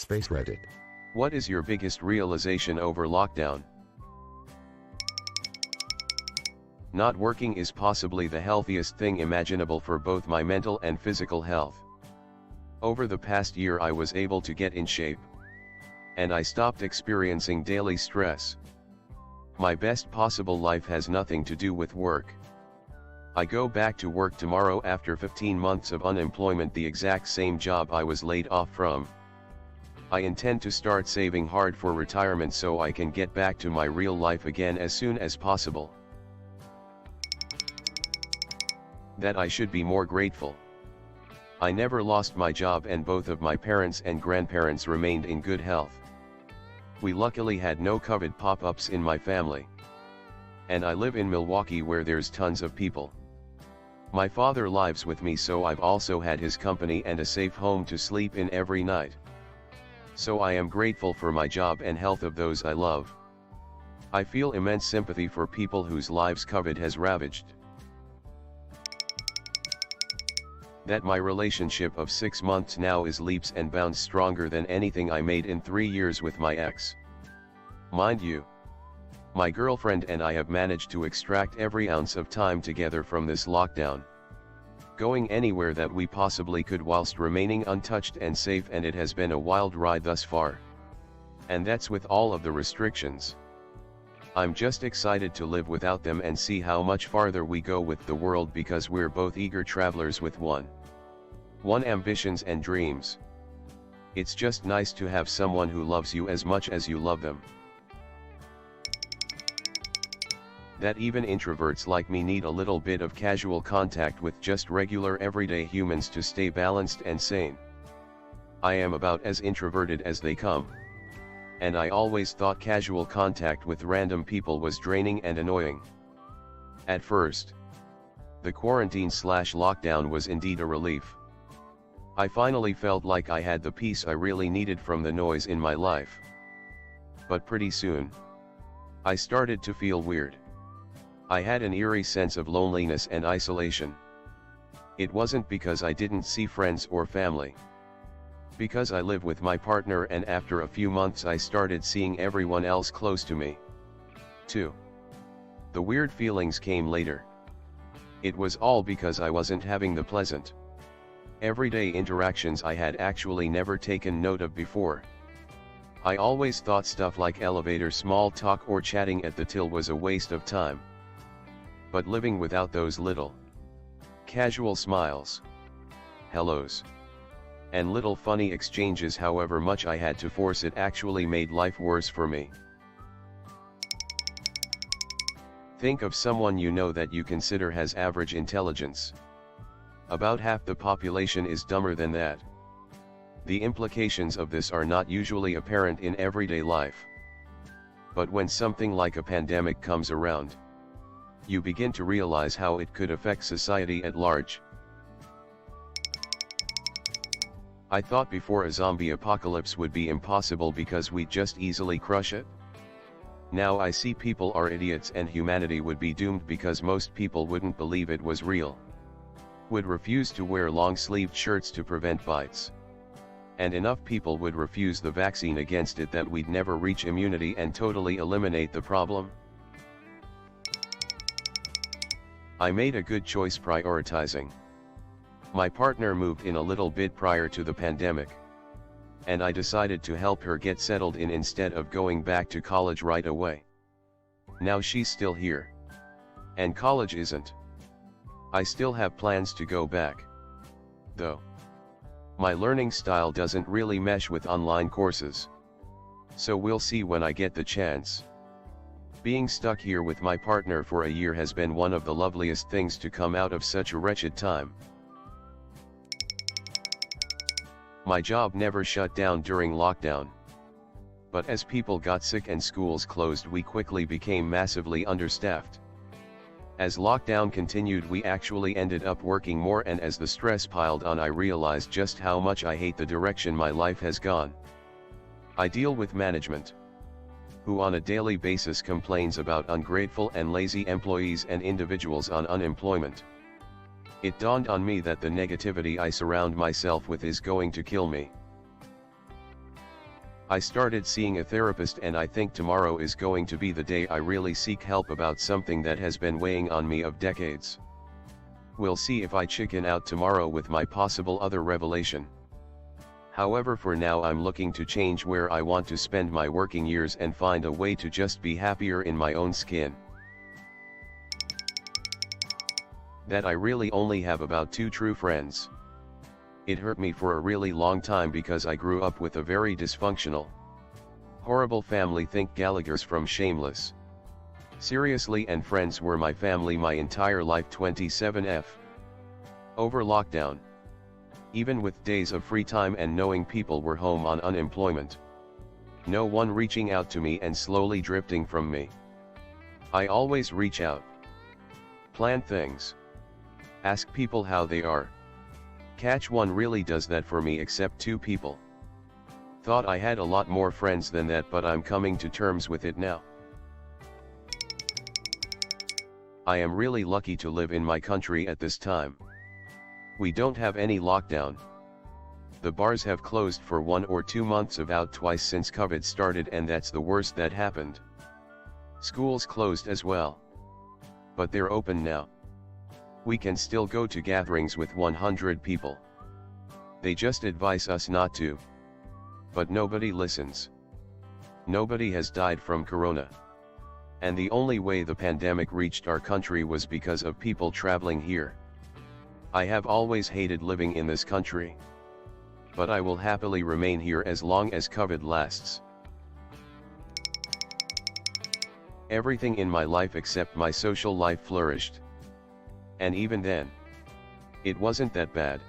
Reddit. What is your biggest realization over lockdown? Not working is possibly the healthiest thing imaginable for both my mental and physical health. Over the past year I was able to get in shape. And I stopped experiencing daily stress. My best possible life has nothing to do with work. I go back to work tomorrow after 15 months of unemployment, the exact same job I was laid off from. I intend to start saving hard for retirement so I can get back to my real life again as soon as possible. That I should be more grateful. I never lost my job and both of my parents and grandparents remained in good health. We luckily had no COVID pop-ups in my family. And I live in Milwaukee where there's tons of people. My father lives with me, so I've also had his company and a safe home to sleep in every night. So I am grateful for my job and health of those I love. I feel immense sympathy for people whose lives COVID has ravaged. That my relationship of 6 months now is leaps and bounds stronger than anything I made in 3 years with my ex. Mind you, my girlfriend and I have managed to extract every ounce of time together from this lockdown, going anywhere that we possibly could whilst remaining untouched and safe, and it has been a wild ride thus far. And that's with all of the restrictions. I'm just excited to live without them and see how much farther we go with the world, because we're both eager travelers with one ambitions and dreams. It's just nice to have someone who loves you as much as you love them. That even introverts like me need a little bit of casual contact with just regular everyday humans to stay balanced and sane. I am about as introverted as they come. And I always thought casual contact with random people was draining and annoying. At first, the quarantine/lockdown was indeed a relief. I finally felt like I had the peace I really needed from the noise in my life. But pretty soon, I started to feel weird. I had an eerie sense of loneliness and isolation. It wasn't because I didn't see friends or family. Because I live with my partner, and after a few months I started seeing everyone else close to me, too. The weird feelings came later. It was all because I wasn't having the pleasant, everyday interactions I had actually never taken note of before. I always thought stuff like elevator small talk or chatting at the till was a waste of time. But living without those little, casual smiles, hellos, and little funny exchanges, however much I had to force it, actually made life worse for me. Think of someone you know that you consider has average intelligence. About half the population is dumber than that. The implications of this are not usually apparent in everyday life. But when something like a pandemic comes around, you begin to realize how it could affect society at large. I thought before a zombie apocalypse would be impossible because we'd just easily crush it. Now I see people are idiots and humanity would be doomed because most people wouldn't believe it was real, would refuse to wear long-sleeved shirts to prevent bites, and enough people would refuse the vaccine against it that we'd never reach immunity and totally eliminate the problem. I made a good choice prioritizing. My partner moved in a little bit prior to the pandemic, and I decided to help her get settled in instead of going back to college right away. Now she's still here, and college isn't. I still have plans to go back, though. My learning style doesn't really mesh with online courses, so we'll see when I get the chance. Being stuck here with my partner for a year has been one of the loveliest things to come out of such a wretched time. My job never shut down during lockdown. But as people got sick and schools closed, we quickly became massively understaffed. As lockdown continued, we actually ended up working more, and as the stress piled on, I realized just how much I hate the direction my life has gone. I deal with management, who on a daily basis complains about ungrateful and lazy employees and individuals on unemployment. It dawned on me that the negativity I surround myself with is going to kill me. I started seeing a therapist, and I think tomorrow is going to be the day I really seek help about something that has been weighing on me of decades. We'll see if I chicken out tomorrow with my possible other revelation. However, for now I'm looking to change where I want to spend my working years and find a way to just be happier in my own skin. That I really only have about 2 true friends. It hurt me for a really long time because I grew up with a very dysfunctional, horrible family. Think Gallagher's from Shameless. Seriously, and friends were my family my entire life. 27F. Over lockdown. Even with days of free time and knowing people were home on unemployment. No one reaching out to me and slowly drifting from me. I always reach out. Plan things. Ask people how they are. Catch one really does that for me, except 2 people. Thought I had a lot more friends than that, but I'm coming to terms with it now. I am really lucky to live in my country at this time. We don't have any lockdown. The bars have closed for 1 or 2 months, about twice since COVID started, and that's the worst that happened. Schools closed as well. But they're open now. We can still go to gatherings with 100 people. They just advise us not to. But nobody listens. Nobody has died from corona. And the only way the pandemic reached our country was because of people traveling here. I have always hated living in this country. But I will happily remain here as long as COVID lasts. Everything in my life except my social life flourished. And even then, it wasn't that bad.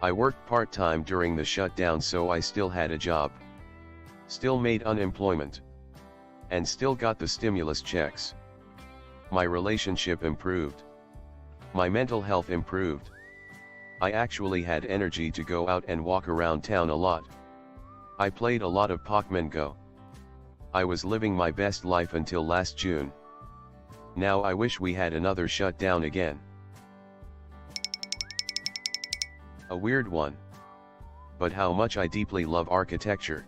I worked part-time during the shutdown, so I still had a job. Still made unemployment. And still got the stimulus checks. My relationship improved. My mental health improved. I actually had energy to go out and walk around town a lot. I played a lot of Pokemon Go. I was living my best life until last June. Now I wish we had another shutdown again. A weird one. But how much I deeply love architecture.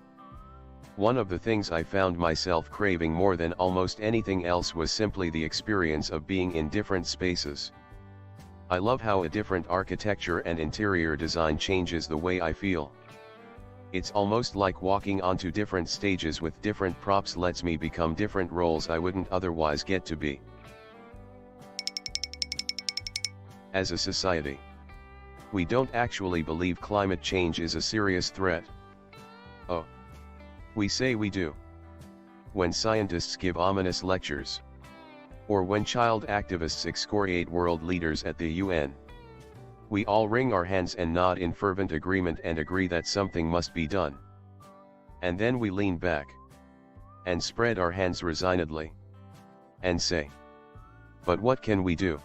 One of the things I found myself craving more than almost anything else was simply the experience of being in different spaces. I love how a different architecture and interior design changes the way I feel. It's almost like walking onto different stages with different props lets me become different roles I wouldn't otherwise get to be. As a society, we don't actually believe climate change is a serious threat. Oh. We say we do. When scientists give ominous lectures. Or when child activists excoriate world leaders at the UN. We all wring our hands and nod in fervent agreement and agree that something must be done. And then we lean back. And spread our hands resignedly. And say, but what can we do?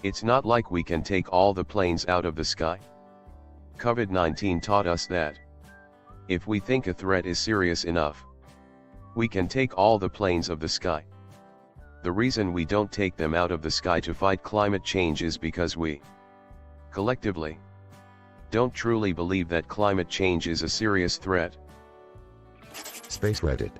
It's not like we can take all the planes out of the sky. COVID-19 taught us that. If we think a threat is serious enough, we can take all the planes of the sky. The reason we don't take them out of the sky to fight climate change is because we, collectively, don't truly believe that climate change is a serious threat. Space Reddit.